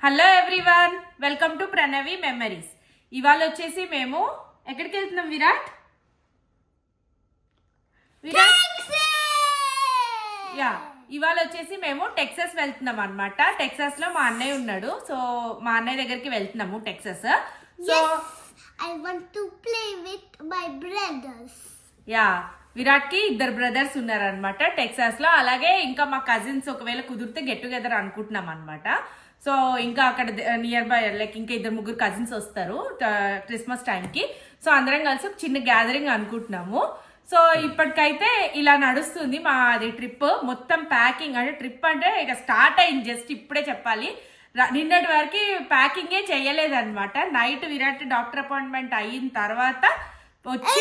Hello everyone, welcome to Pranavi memories. ఇవాళ వచ్చేసి మేము ఎక్కడికి వెళ్తున్నాం? విరాట్ ఇవాళ వచ్చేసి మేము టెక్సాస్ వెళ్తున్నాం అనమాట. టెక్సాస్ లో మా అన్నయ్య ఉన్నాడు, సో మా అన్నయ్య దగ్గరికి వెళ్తున్నాము Texas. So I want to play with my brothers. Virat కి ఇద్దరు బ్రదర్స్ ఉన్నారనమాట టెక్సాస్ లో. అలాగే ఇంకా మా కజిన్స్ ఒకవేళ కుదిరితే గెట్ టుగెదర్ అనుకుంటున్నాం అనమాట. సో ఇంకా అక్కడ నియర్ బై లైక్ ఇంకా ఇద్దరు ముగ్గురు కజిన్స్ వస్తారు క్రిస్మస్ టైంకి. సో అందరం కలిసి ఒక చిన్న గ్యాదరింగ్ అనుకుంటున్నాము. సో ఇప్పటికైతే ఇలా నడుస్తుంది మాది ట్రిప్. మొత్తం ప్యాకింగ్ అంటే ట్రిప్ అంటే ఇక స్టార్ట్ అయింది, జస్ట్ ఇప్పుడే చెప్పాలి. నిన్నటి వరకు ప్యాకింగే చేయలేదన్నమాట. నైట్ విరాట్ డాక్టర్ అపాయింట్మెంట్ అయిన తర్వాత వచ్చి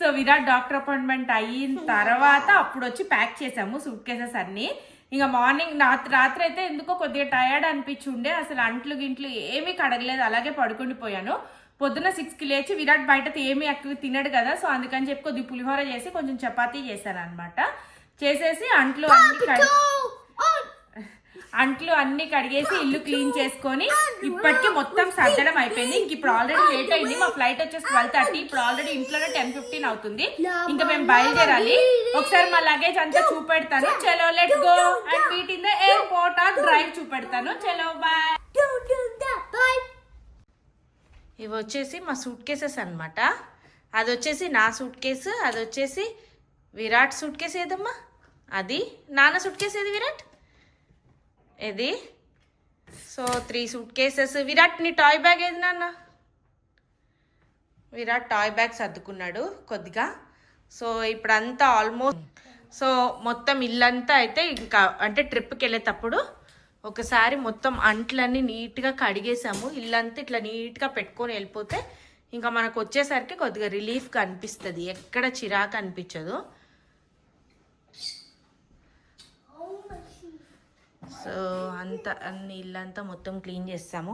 సో విరాట్ డాక్టర్ అపాయింట్మెంట్ అయిన తర్వాత అప్పుడు వచ్చి ప్యాక్ చేసాము సూట్ కేసెస్ అన్ని. ఇంకా మార్నింగ్ రాత్రి అయితే ఎందుకో కొద్దిగా టయర్డ్ అనిపించి ఉండే, అసలు అంట్లు గింట్లు ఏమీ కడగలేదు, అలాగే పడుకుండిపోయాను. పొద్దున్న 6కి లేచి విరాట్ బయట ఏమీ ఎక్కువ తినడు కదా, సో అందుకని చెప్పి కొద్దిగా పులిహోర చేసి కొంచెం చపాతీ చేశాను అనమాట. చేసేసి అంట్లు అన్ని కడిగేసి ఇల్లు క్లీన్ చేసుకొని ఇప్పటికి మొత్తం సర్దడం అయిపోయింది. ఇంక ఇప్పుడు ఆల్రెడీ లేట్ అయింది, మా ఫ్లైట్ వచ్చేసి 12:30. ఇప్పుడు ఆల్రెడీ ఇంట్లోనే 10:15 అవుతుంది. ఇంకా మేము బయలుదేరాలి. ఒకసారి మా లగేజ్ అంతా చూపెడతాను. చలో let's go and meet in the airport or drive చూపెడతాను. చలో బాయ్. ఇవి వచ్చేసి మా సూట్ కేసెస్ అనమాట. అది వచ్చేసి నా సూట్ కేసు, అది వచ్చేసి విరాట్ సూట్ కేసు. ఏదమ్మా అది నాన్న సూట్ కేసు, ఏది విరాట్ ఇది. So 3 suit cases. విరాట్ నీ టాయ్ బ్యాగ్ ఏది నాన్న? విరాట్ టాయ్ బ్యాగ్ సర్దుకున్నాడు కొద్దిగా. సో ఇప్పుడంతా ఆల్మోస్ట్ సో మొత్తం ఇల్లంతా అయితే ఇంకా అంటే ట్రిప్కి వెళ్ళేటప్పుడు ఒకసారి మొత్తం అంట్లన్నీ నీట్గా కడిగేసాము. ఇల్లంతా ఇట్లా నీట్గా పెట్టుకొని వెళ్ళిపోతే ఇంకా మనకు వచ్చేసరికి కొద్దిగా రిలీఫ్గా అనిపిస్తుంది, ఎక్కడ చిరాకు అనిపించదు. సో అన్ని ఇల్లంతా మొత్తం క్లీన్ చేస్తాము.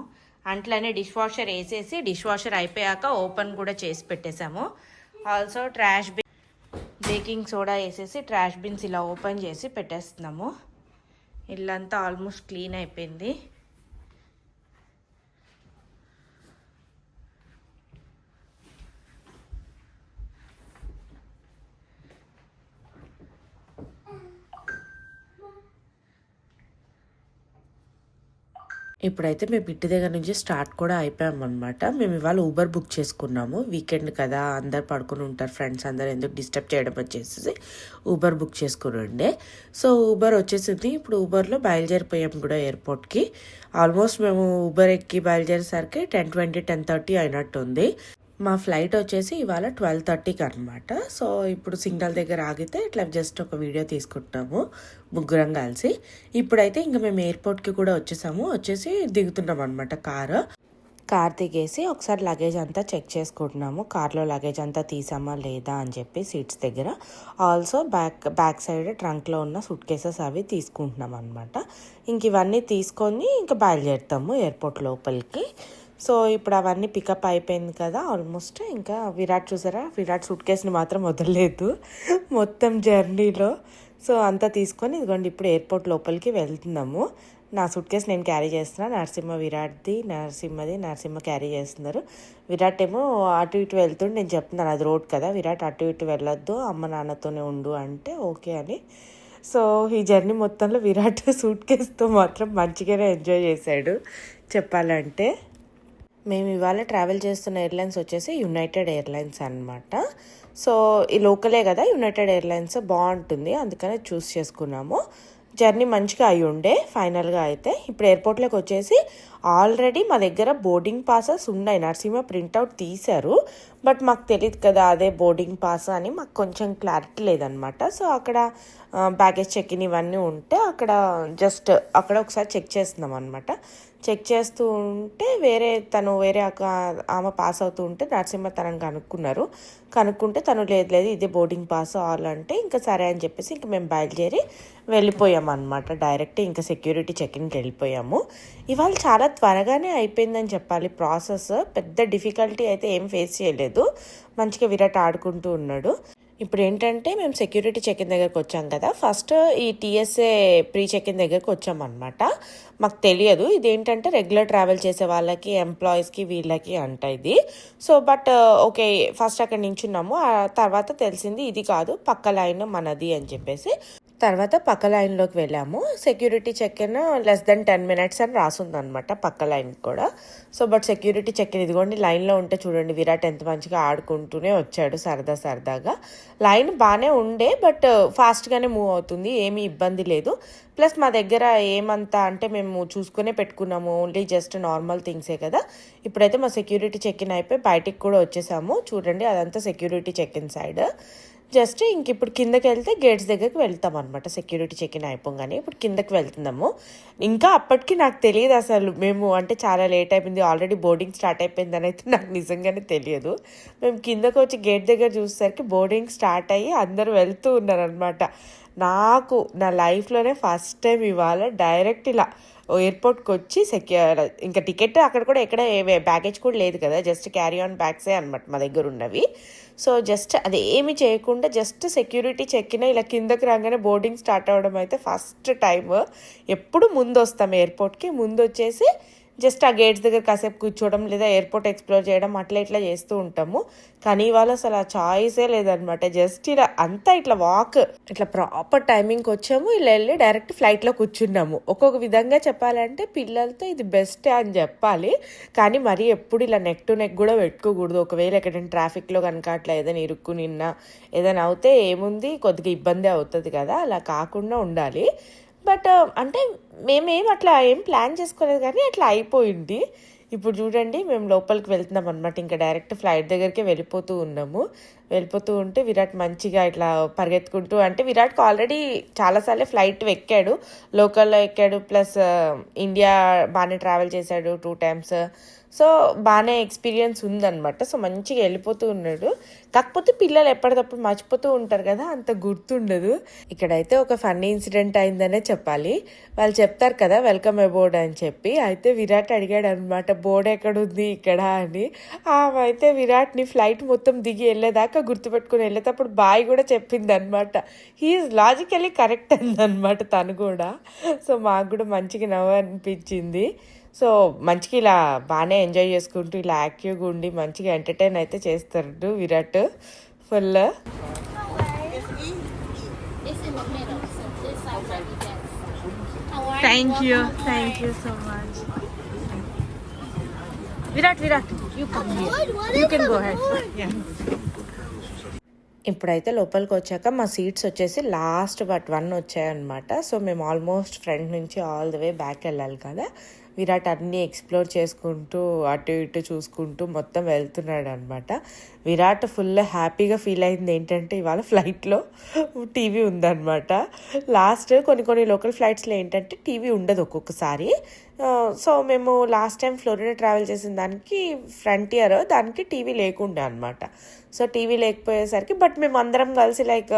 అంట్లనే డిష్ వాషర్ వేసేసి డిష్ వాషర్ అయిపోయాక ఓపెన్ కూడా చేసి పెట్టేసాము. Also trash bin baking soda వేసేసి ట్రాష్ బిన్స్ ఇలా ఓపెన్ చేసి పెట్టేస్తున్నాము. ఇల్లంతా ఆల్మోస్ట్ క్లీన్ అయిపోయింది. ఇప్పుడైతే మేము ఇంటి దగ్గర నుంచి స్టార్ట్ కూడా అయిపోయామన్నమాట. మేము ఇవాళ ఊబర్ బుక్ చేసుకున్నాము. వీకెండ్ కదా, అందరు పడుకుని ఉంటారు, ఫ్రెండ్స్ అందరు ఎందుకు డిస్టర్బ్ చేయడం వచ్చేసి ఊబర్ బుక్ చేసుకుని ఉండే. సో ఊబర్ వచ్చేసింది. ఇప్పుడు ఊబర్లో బయలుదేరిపోయాము కూడా ఎయిర్పోర్ట్కి. ఆల్మోస్ట్ మేము ఊబర్ ఎక్కి బయలుదేరేసరికి 10:20 10:30 అయినట్టుంది. మా ఫ్లైట్ వచ్చేసి ఇవాళ 12:30కి అనమాట. సో ఇప్పుడు సిగ్నల్ దగ్గర ఆగితే ఇట్లా జస్ట్ ఒక వీడియో తీసుకుంటున్నాము ముగ్గురం కలిసి. ఇప్పుడైతే ఇంకా మేము ఎయిర్పోర్ట్కి కూడా వచ్చేసి దిగుతున్నాం అనమాట. కార్ దిగేసి ఒకసారి లగేజ్ అంతా చెక్ చేసుకుంటున్నాము. కార్లో లగేజ్ అంతా తీసామా లేదా అని చెప్పి సీట్స్ దగ్గర. ఆల్సో బ్యాక్ సైడ్ ట్రంక్లో ఉన్న సూట్ కేసెస్ అవి తీసుకుంటున్నాం అనమాట. ఇంక ఇవన్నీ తీసుకొని ఇంకా బయలుదేరుతాము ఎయిర్పోర్ట్ లోపలికి. సో ఇప్పుడు అవన్నీ పికప్ అయిపోయింది కదా ఆల్మోస్ట్. ఇంకా విరాట్ చూసారా, విరాట్ సూట్ కేసుని మాత్రం వదలలేదు మొత్తం జర్నీలో. సో అంతా తీసుకొని ఇదిగోండి ఇప్పుడు ఎయిర్పోర్ట్ లోపలికి వెళ్తున్నాము. నా సూట్ కేసు నేను క్యారీ చేస్తున్నా, నరసింహ క్యారీ చేస్తున్నారు. విరాట్ ఏమో అటు ఇటు వెళ్తుండే. నేను చెప్తున్నాను అది రోడ్ కదా, విరాట్ అటు ఇటు వెళ్ళొద్దు, అమ్మ నాన్నతోనే ఉండు అంటే ఓకే అని. సో ఈ జర్నీ మొత్తంలో విరాట్ సూట్ కేసుతో మాత్రం మంచిగానే ఎంజాయ్ చేశాడు చెప్పాలంటే. మేము ఇవాళ ట్రావెల్ చేస్తున్న ఎయిర్లైన్స్ వచ్చేసి యునైటెడ్ ఎయిర్లైన్స్ అనమాట. సో ఈ లోకలే కదా, యునైటెడ్ ఎయిర్లైన్స్ బాగుంటుంది, అందుకనే చూస్ చేసుకున్నాము. జర్నీ మంచిగా అయి ఉండే ఫైనల్గా అయితే. ఇప్పుడు ఎయిర్పోర్ట్లోకి వచ్చేసి ఆల్రెడీ మా దగ్గర బోర్డింగ్ పాసెస్ ఉన్నాయి. నరసింహ ప్రింట్అవుట్ తీశారు, బట్ మాకు తెలియదు కదా అదే బోర్డింగ్ పాస్ అని, మాకు కొంచెం క్లారిటీ లేదనమాట. సో అక్కడ బ్యాగేజ్ చెక్ ఇన్ ఇవన్నీ ఉంటే అక్కడ జస్ట్ అక్కడ ఒకసారి చెక్ చేస్తున్నాం అనమాట. చెక్ చేస్తూ ఉంటే వేరే ఆమె పాస్ అవుతూ ఉంటే నరసింహ తనని కనుక్కుంటే తను లేదు ఇదే బోర్డింగ్ పాస్ ఆల్ అంటే ఇంకా సరే అని చెప్పేసి ఇంకా మేము బయలుదేరి వెళ్ళిపోయాము అనమాట. డైరెక్ట్ ఇంకా సెక్యూరిటీ చెక్-ఇన్కి వెళ్ళిపోయాము. ఇవాళ చాలా త్వరగానే అయిపోయిందని చెప్పాలి ప్రాసెస్. పెద్ద డిఫికల్టీ అయితే ఏం ఫేస్ చేయలేదు. మంచిగా విరాట్ ఆడుకుంటూ ఉన్నాడు. ఇప్పుడు ఏంటంటే మేము సెక్యూరిటీ చెక్ ఇన్ దగ్గరకు వచ్చాం కదా, ఫస్ట్ ఈ టీఎస్ఏ ప్రీ చెక్ ఇన్ దగ్గరకు వచ్చామన్నమాట. మాకు తెలియదు ఇదేంటంటే రెగ్యులర్ ట్రావెల్ చేసే వాళ్ళకి, ఎంప్లాయీస్కి, వీళ్ళకి అంట ఇది. సో బట్ ఓకే, ఫస్ట్ అక్కడ నించున్నాము. ఆ తర్వాత తెలిసింది ఇది కాదు, పక్క లైన్ మనది అని చెప్పేసి. తర్వాత పక్క లైన్లోకి వెళ్ళాము. Security check in less than 10 minutes అని రాసుందనమాట పక్క లైన్కి కూడా. So but security check in ఇదిగోండి, లైన్లో ఉంటే చూడండి విరాట్ ఎంత మంచిగా ఆడుకుంటూనే వచ్చాడు సరదాగా. లైన్ బాగానే ఉండే, బట్ ఫాస్ట్గానే మూవ్ అవుతుంది, ఏమీ ఇబ్బంది లేదు. ప్లస్ మా దగ్గర ఏమంతా అంటే మేము చూసుకునే పెట్టుకున్నాము, ఓన్లీ జస్ట్ నార్మల్ థింగ్సే కదా. ఇప్పుడైతే మా సెక్యూరిటీ చెక్ ఇన్ అయిపోయి బయటికి కూడా వచ్చేసాము. చూడండి అదంతా security check in side. Just ఇంక ఇప్పుడు కిందకి వెళ్తే గేట్స్ దగ్గరికి వెళ్తాం అనమాట. సెక్యూరిటీ చెక్ ఇన్ అయిపోగానే ఇప్పుడు కిందకి వెళ్తున్నాము. ఇంకా అప్పటికి నాకు తెలియదు అసలు మేము అంటే చాలా లేట్ అయిపోయింది, ఆల్రెడీ బోర్డింగ్ స్టార్ట్ అయిపోయిందని అయితే నాకు నిజంగానే తెలియదు. మేము కిందకు వచ్చి గేట్ దగ్గర చూసేసరికి బోర్డింగ్ స్టార్ట్ అయ్యి అందరూ వెళ్తూ ఉన్నారనమాట. నాకు నా లైఫ్లోనే ఫస్ట్ టైం ఇవాళ డైరెక్ట్ ఇలా ఎయిర్పోర్ట్కి వచ్చి ఇంకా టికెట్ అక్కడ కూడా ఎక్కడ బ్యాగేజ్ కూడా లేదు కదా, జస్ట్ క్యారీ ఆన్ బ్యాగ్సే అనమాట మా దగ్గర ఉన్నవి. సో జస్ట్ అది ఏమి చేయకుండా జస్ట్ సెక్యూరిటీ చెక్కిన ఇలా కిందకి రాగానే బోర్డింగ్ స్టార్ట్ అవ్వడం అయితే ఫస్ట్ టైం. ఎప్పుడు ముందు వస్తాం ఎయిర్పోర్ట్కి, ముందు వచ్చేసి జస్ట్ ఆ గేట్స్ దగ్గర కాసేపు కూర్చోవడం లేదా ఎయిర్పోర్ట్ ఎక్స్ప్లోర్ చేయడం అట్లా చేస్తూ ఉంటాము. కానీ ఇవాళ అసలు ఆ చాయిసే లేదనమాట. జస్ట్ ఇలా అంతా ఇట్లా వాక్ ఇట్లా ప్రాపర్ టైమింగ్కి వచ్చాము, ఇలా వెళ్ళి డైరెక్ట్ ఫ్లైట్లో కూర్చున్నాము. ఒక్కొక్క విధంగా చెప్పాలంటే పిల్లలతో ఇది బెస్టే అని చెప్పాలి. కానీ మరీ ఎప్పుడు ఇలా నెక్ టు నెక్ కూడా పెట్టుకోకూడదు. ఒకవేళ ఎక్కడైనా ట్రాఫిక్లో కనుక అట్లా ఏదైనా ఇరుక్కునిన్నా ఏదైనా అవుతే ఏముంది, కొద్దిగా ఇబ్బంది అవుతుంది కదా, అలా కాకుండా ఉండాలి. బట్ అంటే మేమేం అట్లా ఏం ప్లాన్ చేసుకోలేదు, కానీ అట్లా అయిపోయింది. ఇప్పుడు చూడండి మేము లోపలికి వెళ్తున్నాం అనమాట. ఇంకా డైరెక్ట్ ఫ్లైట్ దగ్గరికి వెళ్ళిపోతూ ఉంటే విరాట్ మంచిగా ఇట్లా పరిగెత్తుకుంటూ, అంటే విరాట్కి ఆల్రెడీ చాలాసార్లు ఫ్లైట్ ఎక్కాడు, లోకల్లో ఎక్కాడు, ప్లస్ ఇండియా బాగానే ట్రావెల్ చేశాడు 2 times. సో బాగానే ఎక్స్పీరియన్స్ ఉందన్నమాట. సో మంచిగా వెళ్ళిపోతూ ఉన్నాడు. కాకపోతే పిల్లలు ఎప్పటికప్పుడు మర్చిపోతూ ఉంటారు కదా, అంత గుర్తుండదు. ఇక్కడైతే ఒక ఫన్నీ ఇన్సిడెంట్ అయిందనే చెప్పాలి. వాళ్ళు చెప్తారు కదా వెల్కమ్ అబోర్డ్ అని చెప్పి, అయితే విరాట్ అడిగాడు అనమాట బోర్డ్ ఎక్కడుంది ఇక్కడ అని. ఆమె అయితే విరాట్ని ఫ్లైట్ మొత్తం దిగి వెళ్ళేదాకా గుర్తుపెట్టుకుని వెళ్ళేటప్పుడు బాయ్ కూడా చెప్పింది అనమాట. హీఈస్ లాజికలీ కరెక్ట్ అందనమాట తను కూడా. సో మాకు కూడా మంచిగా నవ్వు అనిపించింది. సో మంచిగా ఇలా బాగానే ఎంజాయ్ చేసుకుంటూ ఇలా యాక్టివ్గా ఉండి మంచిగా ఎంటర్టైన్ అయితే చేస్తాడు Virat full. Thank you so much. Virat, you come here. You can go ahead. Yeah. ఇప్పుడైతే లోపలికి వచ్చాక మా సీట్స్ వచ్చేసి లాస్ట్ బట్ 1 వచ్చాయన్నమాట. సో మేము ఆల్మోస్ట్ ఫ్రంట్ నుంచి ఆల్ ద వే బ్యాక్ వెళ్ళాలి కదా. విరాట్ అన్నీ ఎక్స్ప్లోర్ చేసుకుంటూ అటు ఇటు చూసుకుంటూ మొత్తం వెళ్తున్నాడు అనమాట. విరాట్ ఫుల్ హ్యాపీగా ఫీల్ అయింది ఏంటంటే ఇవాళ ఫ్లైట్లో టీవీ ఉందన్నమాట. లాస్ట్ కొన్ని లోకల్ ఫ్లైట్స్లో ఏంటంటే టీవీ ఉండదు ఒక్కొక్కసారి. సో మేము లాస్ట్ టైం ఫ్లోరిడా ట్రావెల్ చేసిన దానికి ఫ్రంటియర్ దానికి టీవీ లేకుండే అనమాట. సో టీవీ లేకపోయేసరికి బట్ మేము అందరం కలిసి లైక్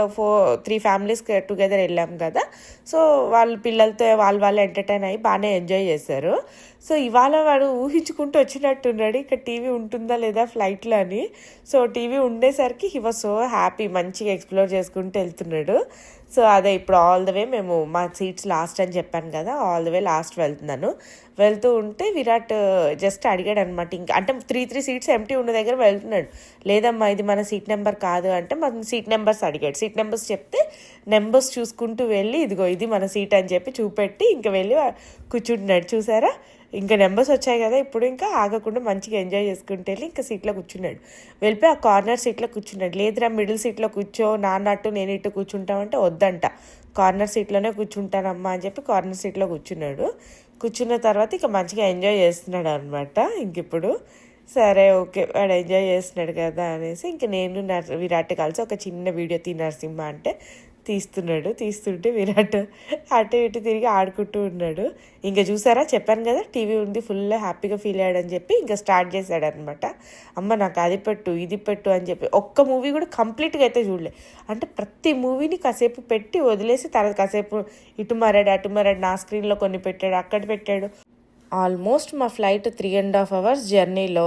3 families టుగెదర్ వెళ్ళాం కదా. సో వాళ్ళ పిల్లలతో వాళ్ళు ఎంటర్టైన్ అయ్యి బాగానే ఎంజాయ్ చేశారు. సో ఇవాళ వాడు ఊహించుకుంటూ వచ్చినట్టున్నాడు ఇక్కడ టీవీ ఉంటుందా లేదా ఫ్లైట్లో అని. సో టీవీ ఉండేసరికి హీ వాజ్ సో హ్యాపీ, మంచిగా ఎక్స్ప్లోర్ చేసుకుంటూ వెళ్తున్నాడు. సో అదే ఇప్పుడు ఆల్ ద వే మేము మా సీట్స్ లాస్ట్ అని చెప్పాను కదా, ఆల్ ద వే లాస్ట్ వెళ్తూ ఉంటే విరాట్ జస్ట్ అడిగాడు అనమాట. ఇంకా అంటే 3 seats ఎంటీ ఉన్న దగ్గర వెళ్తున్నాడు. లేదమ్మా ఇది మన సీట్ నెంబర్ కాదు అంటే మన సీట్ నెంబర్స్ అడిగాడు. సీట్ నెంబర్స్ చెప్తే నెంబర్స్ చూసుకుంటూ వెళ్ళి ఇదిగో ఇది మన సీట్ అని చెప్పి చూపెట్టి ఇంకా వెళ్ళి కూర్చుంటున్నాడు. చూసారా, ఇంకా నెంబర్స్ వచ్చాయి కదా, ఇప్పుడు ఇంకా ఆగకుండా మంచిగా ఎంజాయ్ చేసుకుంటూ వెళ్ళి ఇంకా సీట్లో కూర్చున్నాడు. వెళ్ళిపోయి ఆ కార్నర్ సీట్లో కూర్చున్నాడు. లేదురా మిడిల్ సీట్లో కూర్చో, నాన్నట్టు నేను ఇటు కూర్చుంటామంటే వద్దంట, కార్నర్ సీట్లోనే కూర్చుంటానమ్మా అని చెప్పి కార్నర్ సీట్లో కూర్చున్న తర్వాత ఇక మంచిగా ఎంజాయ్ చేస్తున్నాడు అనమాట. ఇంక ఇప్పుడు సరే ఓకే వాడు ఎంజాయ్ చేస్తున్నాడు కదా అనేసి ఇంక నేను విరాట్ కలిసి ఒక చిన్న వీడియో నరసింహ అంటే తీస్తుంటే విరాట్ అటు ఇటు తిరిగి ఆడుకుంటూ ఉన్నాడు. ఇంకా చూసారా, చెప్పాను కదా టీవీ ఉంది, ఫుల్ హ్యాపీగా ఫీల్ అయ్యాడని చెప్పి ఇంకా స్టార్ట్ చేశాడు అనమాట. అమ్మ నాకు అది పెట్టు ఇది పెట్టు అని చెప్పి ఒక్క మూవీ కూడా కంప్లీట్గా అయితే చూడలే. అంటే ప్రతి మూవీని కాసేపు పెట్టి వదిలేసి తర్వాత కాసేపు ఇటు మారాడు నా స్క్రీన్లో కొన్ని పెట్టాడు, అక్కడ పెట్టాడు. ఆల్మోస్ట్ మా ఫ్లైట్ 3.5 hours జర్నీలో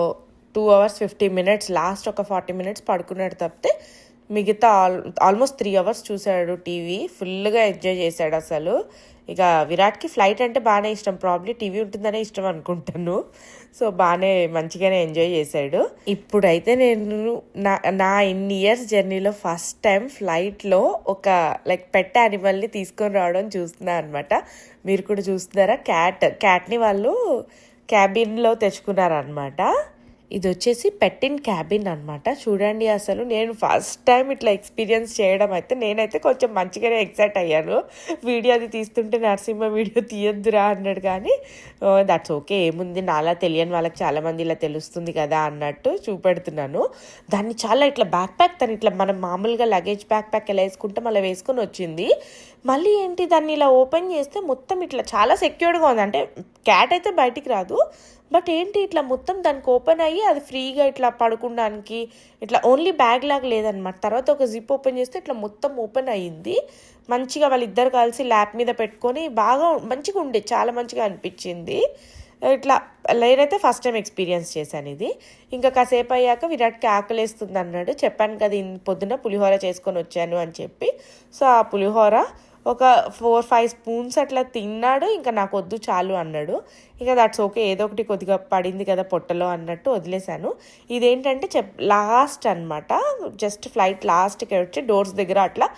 2 hours 50 minutes లాస్ట్ ఒక 40 minutes పడుకున్నాడు తప్పితే మిగతా ఆల్మోస్ట్ 3 అవర్స్ చూశాడు టీవీ. ఫుల్గా ఎంజాయ్ చేశాడు అసలు. ఇక విరాట్కి ఫ్లైట్ అంటే బాగానే ఇష్టం, ప్రాబ్లీ టీవీ ఉంటుందనే ఇష్టం అనుకుంటాను. సో బాగానే మంచిగానే ఎంజాయ్ చేశాడు. ఇప్పుడైతే నేను నా ఇన్ని ఇయర్స్ జర్నీలో ఫస్ట్ టైం ఫ్లైట్లో ఒక లైక్ పెట్ యానిమల్ని తీసుకొని రావడం చూస్తున్నా అనమాట. మీరు కూడా చూస్తున్నారా? క్యాట్ని వాళ్ళు క్యాబిన్లో తెచ్చుకున్నారనమాట. ఇది వచ్చేసి పెట్టిన్ క్యాబిన్ అనమాట. చూడండి, అసలు నేను ఫస్ట్ టైం ఇట్లా ఎక్స్పీరియన్స్ చేయడం అయితే నేనైతే కొంచెం మంచిగానే ఎక్సైట్ అయ్యాను. వీడియో అది తీస్తుంటే నరసింహ వీడియో తీయొద్దురా అన్నాడు, కానీ దట్స్ ఓకే, ఏముంది, నాలా తెలియని వాళ్ళకి చాలామంది ఇలా తెలుస్తుంది కదా అన్నట్టు చూపెడుతున్నాను. దాన్ని చాలా ఇట్లా బ్యాక్ ప్యాక్, తను ఇట్లా మనం మామూలుగా లగేజ్ బ్యాక్ ప్యాక్ ఎలా వేసుకుంటాం అలా వేసుకొని వచ్చింది. మళ్ళీ ఏంటి, దాన్ని ఇలా ఓపెన్ చేస్తే మొత్తం ఇట్లా చాలా సెక్యూర్డ్గా ఉంది. అంటే క్యాట్ అయితే బయటికి రాదు, బట్ ఏంటి ఇట్లా మొత్తం దానికి ఓపెన్ అయ్యి అది ఫ్రీగా ఇట్లా పడుకోవడానికి ఇట్లా ఓన్లీ బ్యాగ్ లాగా లేదనమాట. తర్వాత ఒక జిప్ ఓపెన్ చేస్తే ఇట్లా మొత్తం ఓపెన్ అయ్యింది. మంచిగా వాళ్ళిద్దరు కలిసి ల్యాప్ మీద పెట్టుకొని బాగా మంచిగా ఉండే, చాలా మంచిగా అనిపించింది. ఇట్లా నేనైతే ఫస్ట్ టైం ఎక్స్పీరియన్స్ చేశాను ఇది. ఇంకా కాసేపు అయ్యాక విరాట్కి ఆకలేస్తుంది అన్నాడు. చెప్పాను కదా పొద్దున్న పులిహోర చేసుకొని వచ్చాను అని చెప్పి. సో ఆ పులిహోర ఒక 4-5 స్పూన్స్ అట్లా తిన్నాడు. ఇంకా నాకు వద్దు చాలు అన్నాడు. ఇంకా దట్స్ ఓకే, ఏదో ఒకటి కొద్దిగా పడింది కదా పొట్టలో అన్నట్టు వదిలేశాను. ఇదేంటంటే లాస్ట్ అనమాట, జస్ట్ ఫ్లైట్ లాస్ట్కి వచ్చి డోర్స్ దగ్గర అట్లా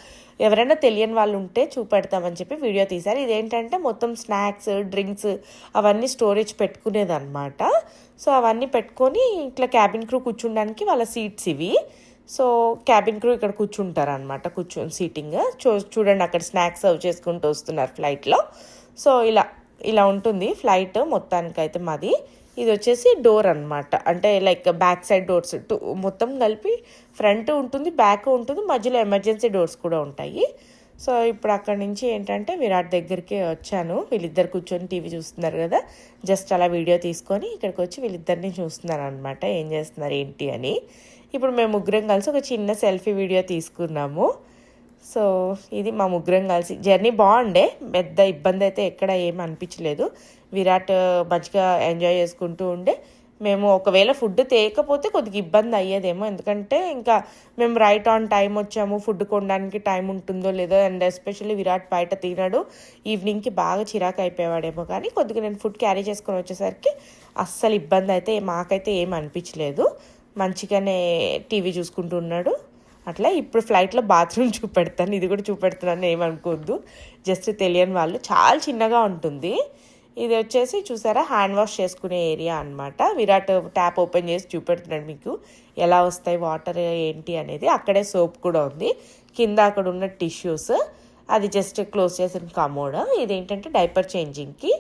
ఎవరైనా తెలియని వాళ్ళు ఉంటే చూపెడతామని చెప్పి వీడియో తీశారు. ఇదేంటంటే మొత్తం స్నాక్స్, డ్రింక్స్ అవన్నీ స్టోరేజ్ పెట్టుకునేదన్నమాట. సో అవన్నీ పెట్టుకొని ఇట్లా క్యాబిన్ క్రూ కూర్చుండడానికి వాళ్ళ సీట్స్ ఇవి. సో క్యాబిన్ క్రూ ఇక్కడ కూర్చుంటారు అనమాట, సీటింగ్. చూడండి అక్కడ స్నాక్స్ సర్వ్ చేసుకుంటూ వస్తున్నారు ఫ్లైట్లో. సో ఇలా ఉంటుంది ఫ్లైట్ మొత్తానికైతే మాది. ఇది వచ్చేసి డోర్ అనమాట, అంటే లైక్ బ్యాక్ సైడ్ డోర్స్ మొత్తం కలిపి ఫ్రంట్ ఉంటుంది, బ్యాక్ ఉంటుంది, మధ్యలో ఎమర్జెన్సీ డోర్స్ కూడా ఉంటాయి. సో ఇప్పుడు అక్కడి నుంచి ఏంటంటే విరాట్ దగ్గరికి వచ్చాను. వీళ్ళిద్దరు కూర్చొని టీవీ చూస్తున్నారు కదా, జస్ట్ అలా వీడియో తీసుకొని ఇక్కడికి వచ్చి వీళ్ళిద్దరిని చూస్తున్నాను అనమాట, ఏం చేస్తున్నారు ఏంటి అని. ఇప్పుడు మేము ముగ్గురం కలిసి ఒక చిన్న సెల్ఫీ వీడియో తీసుకున్నాము. సో ఇది మా ముగ్గురం కలిసి జర్నీ బాగుండే, పెద్ద ఇబ్బంది అయితే ఎక్కడ ఏం అనిపించలేదు. విరాట్ మంచిగా ఎంజాయ్ చేసుకుంటూ ఉండే. మేము ఒకవేళ ఫుడ్ తేకపోతే కొద్దిగా ఇబ్బంది అయ్యేదేమో, ఎందుకంటే ఇంకా మేము రైట్ ఆన్ టైం వచ్చాము, ఫుడ్ కొనడానికి టైం ఉంటుందో లేదో. అండ్ ఎస్పెషల్లీ విరాట్ బయట తినడు, ఈవినింగ్కి బాగా చిరాకు అయిపోయేవాడేమో. కానీ కొద్దిగా నేను ఫుడ్ క్యారీ చేసుకొని వచ్చేసరికి అస్సలు ఇబ్బంది అయితే మాకైతే ఏం అనిపించలేదు. మంచిగానే టీవీ చూసుకుంటూ ఉన్నాడు అట్లా. ఇప్పుడు ఫ్లైట్లో బాత్రూమ్ చూపెడతాను, ఇది కూడా చూపెడుతున్నాను ఏమనుకోవద్దు, జస్ట్ తెలియని వాళ్ళు. చాలా చిన్నగా ఉంటుంది. ఇది వచ్చేసి చూసారా హ్యాండ్ వాష్ చేసుకునే ఏరియా అనమాట. విరాట్ ట్యాప్ ఓపెన్ చేసి చూపెడుతున్నాడు మీకు ఎలా వస్తాయి వాటర్ ఏంటి అనేది. అక్కడే సోప్ కూడా ఉంది, కింద అక్కడ ఉన్న టిష్యూస్, అది జస్ట్ క్లోజ్ చేసిన కమోడ్. ఇదేంటంటే డైపర్ చేంజింగ్కి.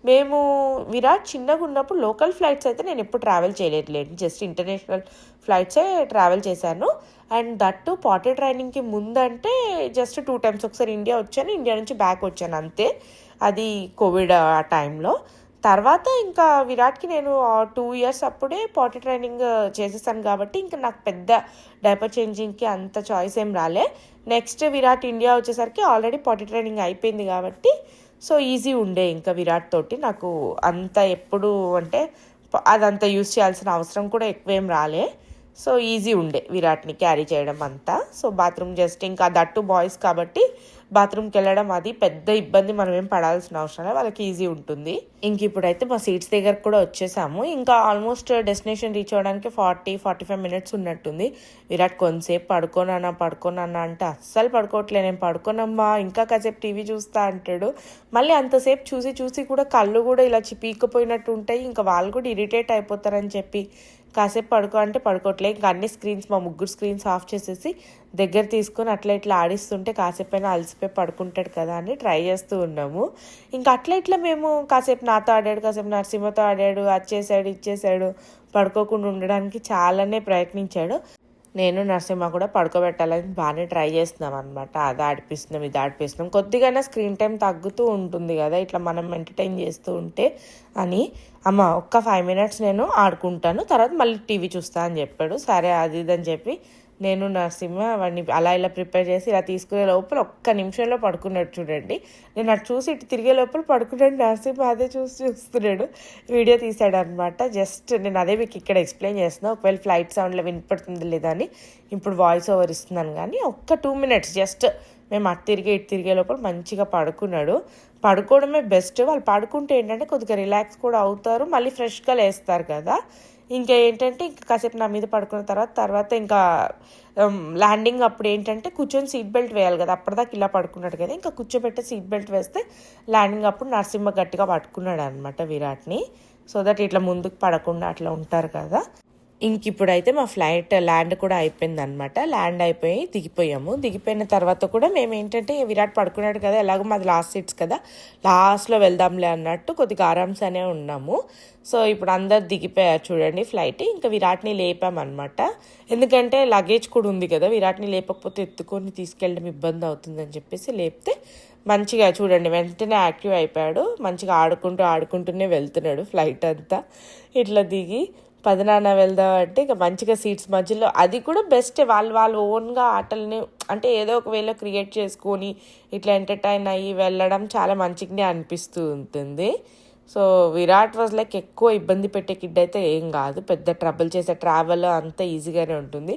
మేము విరాట్ చిన్నగా ఉన్నప్పుడు లోకల్ ఫ్లైట్స్ అయితే నేను ఎప్పుడు ట్రావెల్ చేయలేదు, జస్ట్ ఇంటర్నేషనల్ ఫ్లైట్సే ట్రావెల్ చేశాను. అండ్ దట్టు పాటీ ట్రైనింగ్కి ముందంటే జస్ట్ 2 times, ఒకసారి ఇండియా వచ్చాను, ఇండియా నుంచి బ్యాక్ వచ్చాను అంతే. అది కోవిడ్ ఆ టైంలో. తర్వాత ఇంకా విరాట్కి నేను 2 years అప్పుడే పాటీ ట్రైనింగ్ చేసేసాను కాబట్టి ఇంకా నాకు పెద్ద డైపర్ చేంజింగ్కి అంత చాయిస్ ఏం రాలే. నెక్స్ట్ విరాట్ ఇండియా వచ్చేసరికి ఆల్రెడీ పాటీ ట్రైనింగ్ అయిపోయింది కాబట్టి సో ఈజీ ఉండే ఇంకా విరాట్ తోటి. నాకు అంత ఎప్పుడు అంటే అదంతా యూజ్ చేయాల్సిన అవసరం కూడా ఎక్కువేం రాలే. సో ఈజీ ఉండే విరాట్ని క్యారీ చేయడం అంతా. సో బాత్రూమ్ జస్ట్ ఇంకా దట్టు బాయ్స్ కాబట్టి బాత్రూమ్కి వెళ్ళడం అది పెద్ద ఇబ్బంది మనం ఏం పడాల్సిన అవసరం లేదు, వాళ్ళకి ఈజీ ఉంటుంది. ఇంక ఇప్పుడైతే మా సీట్స్ దగ్గర కూడా వచ్చేసాము. ఇంకా ఆల్మోస్ట్ డెస్టినేషన్ రీచ్ అవ్వడానికి 40-45 minutes ఉన్నట్టుంది. విరాట్ కొంతసేపు పడుకోనన్నా అంటే అస్సలు పడుకోవట్లే. నేను పడుకోనమ్మా ఇంకా కాసేపు టీవీ చూస్తా అంటాడు. మళ్ళీ అంతసేపు చూసి కూడా కళ్ళు కూడా ఇలా పీక్కపోయినట్టు ఉంటాయి. ఇంకా వాళ్ళు కూడా ఇరిటేట్ అయిపోతారని చెప్పి కాసేపు పడుకో అంటే పడుకోవట్లే. ఇంకా అన్ని స్క్రీన్స్, మా ముగ్గురు స్క్రీన్స్ ఆఫ్ చేసేసి దగ్గర తీసుకొని అట్లా ఇట్లా ఆడిస్తుంటే కాసేపైనా అలసిపోయి పడుకుంటాడు కదా అని ట్రై చేస్తూ ఉన్నాము. ఇంకా ఇట్లా మేము కాసేపు నాతో ఆడాడు, కాసేపు నరసింహతో ఆడాడు, అది చేశాడు ఇది చేశాడు, పడుకోకుండా ఉండడానికి చాలానే ప్రయత్నించాడు. నేను నరసింహ కూడా పడుకోబెట్టాలని బాగానే ట్రై చేస్తున్నాం అనమాట. అది ఆడిపిస్తున్నాం ఇది ఆడిపిస్తున్నాం, కొద్దిగానే స్క్రీన్ టైం తగ్గుతూ ఉంటుంది కదా ఇట్లా మనం ఎంటర్టైన్ చేస్తూ ఉంటే అని. అమ్మ ఒక్క 5 minutes నేను ఆడుకుంటాను, తర్వాత మళ్ళీ టీవీ చూస్తా అని చెప్పాడు. సరే అది ఇదని చెప్పి నేను నరసింహ వాడిని అలా ఇలా ప్రిపేర్ చేసి ఇలా తీసుకునే లోపల ఒక్క నిమిషంలో పడుకున్నాడు చూడండి. నేను అటు చూసి ఇటు తిరిగే లోపల పడుకున్నాడు నరసింహ, అదే చూస్తున్నాడు. వీడియో తీసాడు అనమాట. జస్ట్ నేను అదే మీకు ఇక్కడ ఎక్స్ప్లెయిన్ చేస్తున్నాను. ఒకవేళ ఫ్లైట్ సౌండ్లో వినపడుతుంది లేదా అని ఇప్పుడు వాయిస్ ఓవర్ ఇస్తున్నాను. కానీ ఒక్క 2 minutes జస్ట్ మేము అటు తిరిగే లోపల మంచిగా పడుకున్నాడు. పడుకోవడమే బెస్ట్. వాళ్ళు పడుకుంటే ఏంటంటే కొద్దిగా రిలాక్స్ కూడా అవుతారు, మళ్ళీ ఫ్రెష్గా లేస్తారు కదా. ఇంకా ఏంటంటే ఇంకా కాసేపు నా మీద పడుకున్న తర్వాత ఇంకా ల్యాండింగ్ అప్పుడు ఏంటంటే కూర్చొని సీట్ బెల్ట్ వేయాలి కదా. అప్పటిదాకా ఇలా పడుకున్నాడు కదా, ఇంకా కూర్చోబెట్టే సీట్ బెల్ట్ వేస్తే ల్యాండింగ్ అప్పుడు నరసింహ గట్టిగా పట్టుకున్నాడు అనమాట విరాట్ని. సో దట్ ఇట్లా ముందుకు పడకుండా అట్లా ఉంటారు కదా. ఇంక ఇప్పుడైతే మా ఫ్లైట్ ల్యాండ్ కూడా అయిపోయింది అనమాట. ల్యాండ్ అయిపోయి దిగిపోయిన తర్వాత కూడా మేము ఏంటంటే విరాట్ పడుకున్నాడు కదా, ఎలాగో మాది లాస్ట్ సీట్స్ కదా, లాస్ట్లో వెళ్దాంలే అన్నట్టు కొద్దిగా ఆరామ్స్గానే ఉన్నాము. సో ఇప్పుడు అందరు దిగిపోయారు చూడండి ఫ్లైట్. ఇంకా విరాట్ని లేపామన్నమాట. ఎందుకంటే లగేజ్ కూడా ఉంది కదా, విరాట్ని లేపకపోతే ఎత్తుకొని తీసుకెళ్ళడం ఇబ్బంది అవుతుందని చెప్పేసి లేపితే మంచిగా చూడండి వెంటనే యాక్టివ్ అయిపోయాడు. మంచిగా ఆడుకుంటూనే వెళ్తున్నాడు ఫ్లైట్ అంతా. ఇట్లా దిగి పదనాన్న వెళ్దాం అంటే ఇక మంచిగా సీట్స్ మధ్యలో, అది కూడా బెస్ట్. వాళ్ళు ఓన్గా ఆటల్ని అంటే ఏదో ఒక వేలో క్రియేట్ చేసుకొని ఇట్లా ఎంటర్టైన్ అయ్యి వెళ్ళడం చాలా మంచిగానే అనిపిస్తూ ఉంటుంది. సో విరాట్ వాజ్ లైక్ ఎక్కువ ఇబ్బంది పెట్టే కిడ్ అయితే ఏం కాదు, పెద్ద ట్రబుల్ చేసే ట్రావెల్ అంతా ఈజీగానే ఉంటుంది.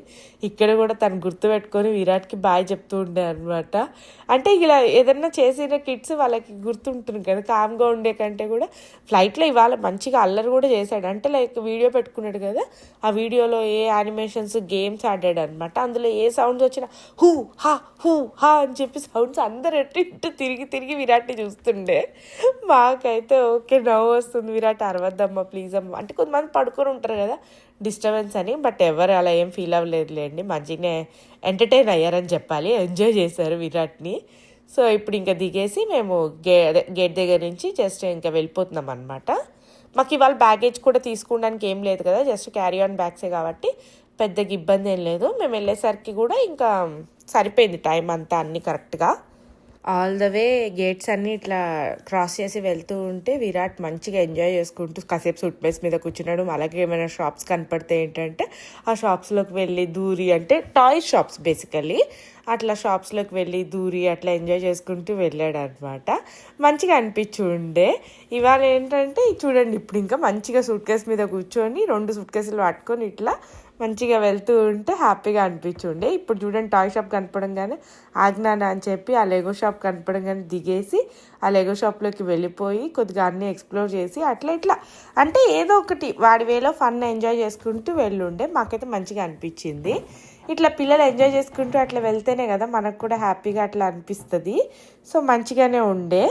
ఇక్కడ కూడా తను గుర్తుపెట్టుకొని విరాట్కి బాయ్ చెప్తూ ఉండే అనమాట. అంటే ఇలా ఏదన్నా చేసిన కిడ్స్ వాళ్ళకి గుర్తుంటుంది కదా, కామ్గా ఉండే కంటే కూడా. ఫ్లైట్లో ఇవాళ మంచిగా అల్లరి కూడా చేశాడు. అంటే లైక్ వీడియో పెట్టుకున్నాడు కదా, ఆ వీడియోలో ఏ యానిమేషన్స్ గేమ్స్ ఆడాడు అనమాట. అందులో ఏ సౌండ్స్ వచ్చినా హూ హా అని చెప్పి సౌండ్స్ అందరు ఇటు తిరిగి విరాట్ని చూస్తుండే. మాకైతే ఓకే నవ్వు వస్తుంది, విరాట్ అరవద్దమ్మా ప్లీజ్ అమ్మ అంటే. కొంతమంది పడుకొని ఉంటారు కదా డిస్టర్బెన్స్ అని, బట్ ఎవరు అలా ఏం ఫీల్ అవ్వలేదులేండి. మంచిగానే ఎంటర్టైన్ అయ్యారని చెప్పాలి, ఎంజాయ్ చేశారు విరాట్ని. సో ఇప్పుడు ఇంకా దిగేసి మేము గేట్ దగ్గర నుంచి జస్ట్ ఇంకా వెళ్ళిపోతున్నాం అనమాట. మాకు ఇవాళ బ్యాగేజ్ కూడా తీసుకోవడానికి ఏం లేదు కదా, జస్ట్ క్యారీ ఆన్ బ్యాగ్సే కాబట్టి పెద్దగా ఇబ్బంది ఏం లేదు. మేము వెళ్ళేసరికి కూడా ఇంకా సరిపోయింది టైం అంతా అన్నీ కరెక్ట్గా. ఆల్ ద వే గేట్స్ అన్నీ ఇట్లా క్రాస్ చేసి వెళ్తూ ఉంటే విరాట్ మంచిగా ఎంజాయ్ చేసుకుంటూ కాసేపు సూట్ కేస్ మీద కూర్చున్నాడు. అలాగే ఏమైనా షాప్స్ కనపడితే ఏంటంటే ఆ షాప్స్లోకి వెళ్ళి దూరి, అంటే టాయ్ షాప్స్ బేసికల్లీ, అట్లా షాప్స్లోకి వెళ్ళి దూరి అట్లా ఎంజాయ్ చేసుకుంటూ వెళ్ళాడు అనమాట. మంచిగా అనిపించి ఉండే. ఇవాళ ఏంటంటే చూడండి ఇప్పుడు ఇంకా మంచిగా సూట్ కేస్ మీద కూర్చొని 2 సూట్ కేసులు పట్టుకొని ఇట్లా మంచిగా వెళ్తూ ఉంటే హ్యాపీగా అనిపించుండే. ఇప్పుడు చూడండి టాయ్ షాప్ కనపడంగానే ఆజ్ఞాన అని చెప్పి ఆ లెగో షాప్ కనపడంగానే దిగేసి ఆ లెగో షాప్లోకి వెళ్ళిపోయి కొద్దిగా అన్నీ ఎక్స్ప్లోర్ చేసి అట్లా ఇట్లా అంటే ఏదో ఒకటి వాడి వేలో ఫన్ ఎంజాయ్ చేసుకుంటూ వెళ్ళుండే. మాకైతే మంచిగా అనిపించింది. ఇట్లా పిల్లలు ఎంజాయ్ చేసుకుంటూ అట్లా వెళ్తేనే కదా మనకు కూడా హ్యాపీగా అట్లా అనిపిస్తుంది. సో మంచిగానే ఉండే.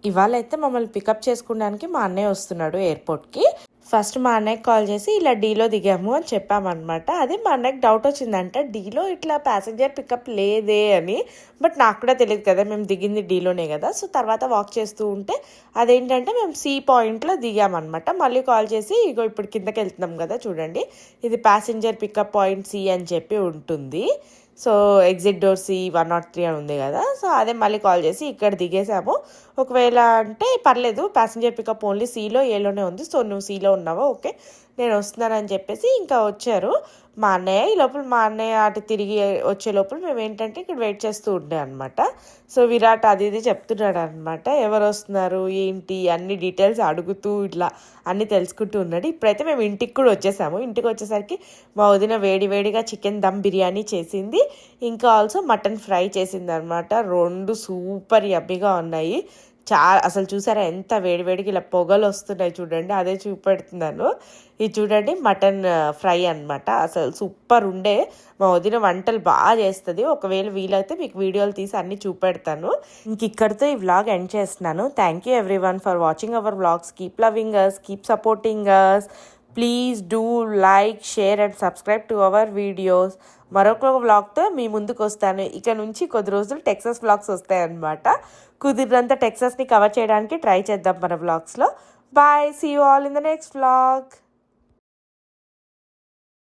ఇవాళ అయితే మమ్మల్ని పికప్ చేసుకోవడానికి మా అన్నయ్య వస్తున్నాడు ఎయిర్పోర్ట్కి. ఫస్ట్ మా అన్నయ్యకి కాల్ చేసి ఇలా డీలో దిగాము అని చెప్పామన్నమాట. అదే మా అన్నయ్యకి డౌట్ వచ్చిందంట, డీలో ఇట్లా ప్యాసింజర్ పికప్ లేదే అని. బట్ నాకు కూడా తెలియదు కదా, మేము దిగింది డీలోనే కదా. సో తర్వాత వాక్ చేస్తూ ఉంటే అదేంటంటే మేము సి పాయింట్లో దిగామన్నమాట. మళ్ళీ కాల్ చేసి ఇగో ఇప్పుడు కిందకి వెళ్తున్నాం కదా చూడండి, ఇది ప్యాసింజర్ పికప్ పాయింట్ సి అని చెప్పి ఉంటుంది. సో ఎగ్జిట్ డోర్ సి 103 అని ఉంది కదా. సో అదే మళ్ళీ కాల్ చేసి ఇక్కడ దిగేసాము, ఒకవేళ అంటే పర్లేదు ప్యాసింజర్ పికప్ ఓన్లీ సిలో ఏలోనే ఉంది, సో నువ్వు సిలో ఉన్నావా, ఓకే నేను వస్తున్నానని చెప్పేసి ఇంకా వచ్చారు మా అన్నయ్య. ఈ లోపల మా అన్నయ్య అటు తిరిగి వచ్చే లోపల మేము ఏంటంటే ఇక్కడ వెయిట్ చేస్తూ ఉండే అనమాట. సో విరాట్ అది ఇది చెప్తున్నాడు అనమాట, ఎవరు వస్తున్నారు ఏంటి అన్ని డీటెయిల్స్ అడుగుతూ ఇట్లా అన్నీ తెలుసుకుంటూ ఉన్నాడు. ఇప్పుడైతే మేము ఇంటికి కూడా వచ్చేసాము. ఇంటికి వచ్చేసరికి మా వదిన వేడివేడిగా చికెన్ దమ్ బిర్యానీ చేసింది, ఇంకా ఆల్సో మటన్ ఫ్రై చేసింది అనమాట. 2 సూపర్ యమ్మీగా ఉన్నాయి. అసలు చూసారా ఎంత వేడివేడికి ఇలా పొగలు వస్తున్నాయి చూడండి, అదే చూపెడుతున్నాను. ఇది చూడండి మటన్ ఫ్రై అనమాట, అసలు సూపర్ ఉండే. మా వదిన వంటలు బాగా చేస్తుంది, ఒకవేళ వీలైతే మీకు వీడియోలు తీసి అన్నీ చూపెడతాను. ఇంక ఇక్కడితో ఈ వ్లాగ్ ఎండ్ చేస్తున్నాను. Thank you everyone for watching our vlogs. Keep loving us, keep supporting us. Please do like, share and subscribe to our videos. మరొక వ్లాగ్తో మీ ముందుకు వస్తాను. ఇక నుంచి కొద్ది రోజులు టెక్సాస్ వ్లాగ్స్ వస్తాయన్నమాట. కుదిరినంత టెక్సాస్ని కవర్ చేయడానికి ట్రై చేద్దాం మన వ్లాగ్స్లో. Bye, see you all in the next vlog.